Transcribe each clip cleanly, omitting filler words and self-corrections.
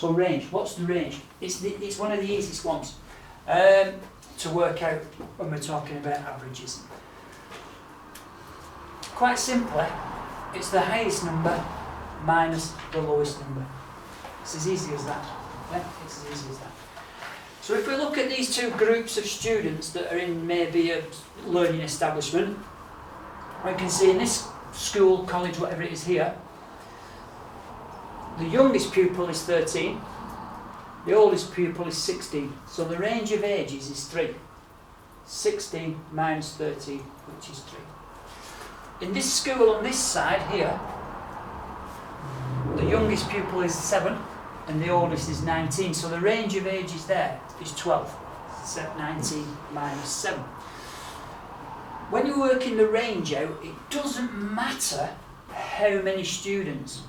So range, what's the range? It's one of the easiest ones to work out when we're talking about averages. Quite simply, it's the highest number minus the lowest number. It's as easy as that. Yeah? It's as easy as that. So if we look at these two groups of students that are in maybe a learning establishment, we can see in this school, college, whatever it is here, the youngest pupil is 13, the oldest pupil is 16. So the range of ages is 3. 16 minus 13, which is 3. In this school on this side here, the youngest pupil is 7 and the oldest is 19. So the range of ages there is 12. So 19 minus 7. When you're working the range out, it doesn't matter how many students.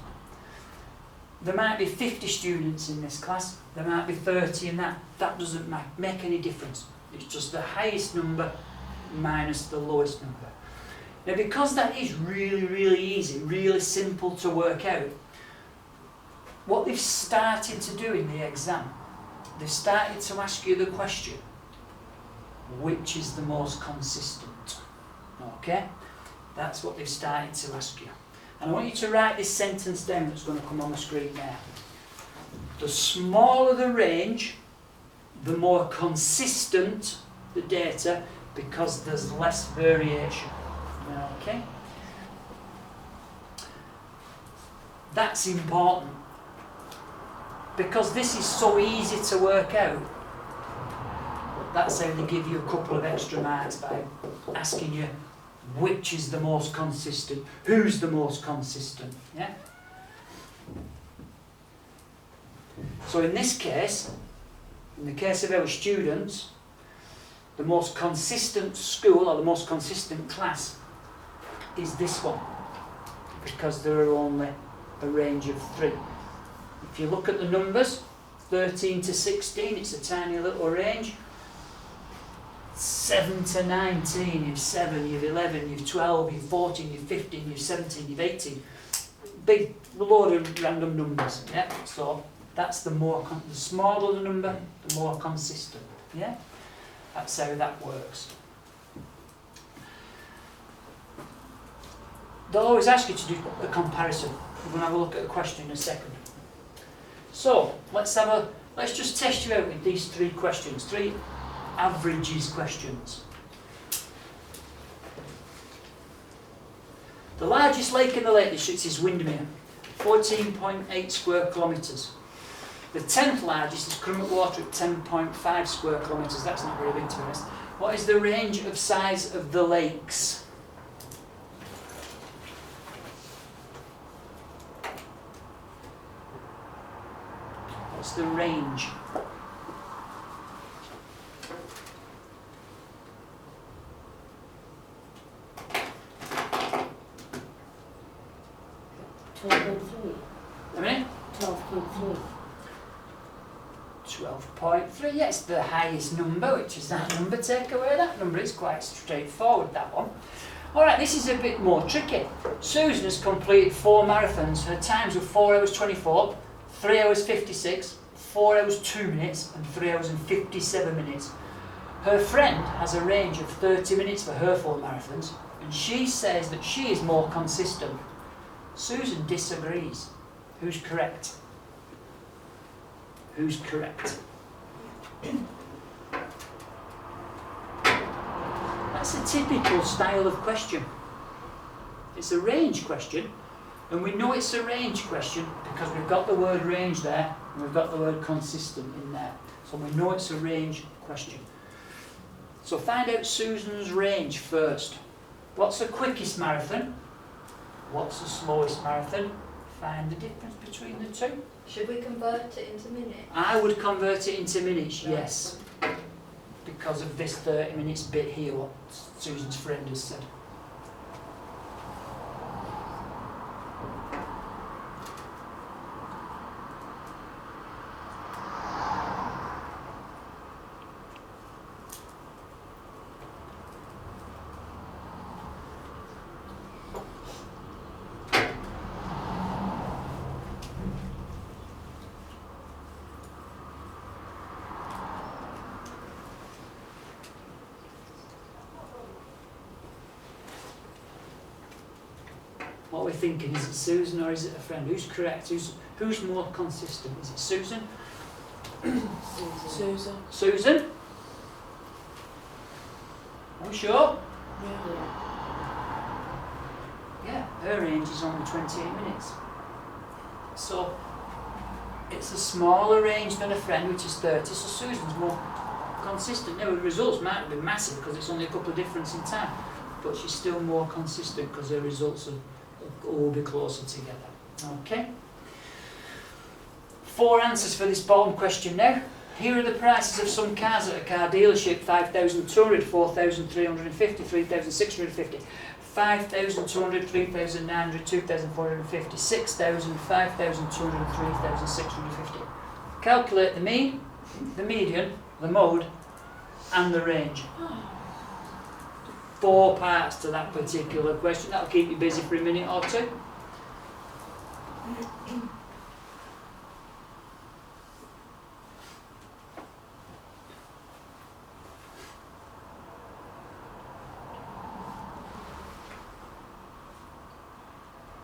There might be 50 students in this class, there might be 30 in that. That doesn't make any difference. It's just the highest number minus the lowest number. Now, because that is really, really easy, really simple to work out, what they've started to do in the exam, they've started to ask you the question, which is the most consistent? Okay? That's what they've started to ask you. And I want you to write this sentence down that's going to come on the screen now. The smaller the range, the more consistent the data, because there's less variation. Okay? That's important, because this is so easy to work out. That's how they give you a couple of extra marks by asking you which is the most consistent, who's the most consistent. Yeah? So in this case, in the case of our students, the most consistent school or the most consistent class is this one, because there are only a range of 3. If you look at the numbers, 13 to 16, it's a tiny little range. 7 to 19, you've 7, you've 11, you've 12, you've 14, you've 15, you've 17, you've 18. Big load of random numbers. Yeah? So that's the smaller the number, the more consistent. Yeah? That's how that works. They'll always ask you to do the comparison. We're going to have a look at a question in a second. So let's just test you out with these 3 questions. 3 averages questions. The largest lake in the Lake District is Windermere, 14.8 square kilometres. The 10th largest is Crummock Water at 10.5 square kilometres. That's not very big, to be honest. What is the range of size of the lakes? What's the range? How many? 12.3. 12.3, yes, the highest number, which is that number. Take away that number. It's quite straightforward, that one. Alright, this is a bit more tricky. Susan has completed 4 marathons. Her times were 4 hours 24, 3 hours 56, 4 hours 2 minutes, and 3 hours and 57 minutes. Her friend has a range of 30 minutes for her 4 marathons, and she says that she is more consistent. Susan disagrees. Who's correct? Who's correct? That's a typical style of question. It's a range question, and we know it's a range question because we've got the word range there and we've got the word consistent in there. So we know it's a range question. So find out Susan's range first. What's the quickest marathon? What's the slowest marathon? Find the difference between the two. Should we convert it into minutes? I would convert it into minutes, yes. Because of this 30 minutes bit here, what Susan's friend has said. we're thinking. Is it Susan or is it a friend? Who's correct? Who's more consistent? Is it Susan? Susan. Susan? Are we sure? Yeah. Yeah, her range is only 28 minutes. So it's a smaller range than a friend, which is 30, so Susan's more consistent. Now, the results might be massive because it's only a couple of difference in time, but she's still more consistent because her results will all be closer together. Okay? 4 answers for this bottom question now. Here are the prices of some cars at a car dealership: 5,200, 4,350, 3,650, 5,200, 3,900, 2,450, 6,000, 5,200, 3,650. Calculate the mean, the median, the mode, and the range. 4 parts to that particular question. That'll keep you busy for a minute or two.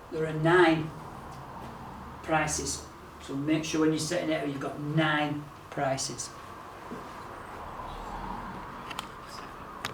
There are 9 prices, so make sure when you're setting it out you've got 9 prices.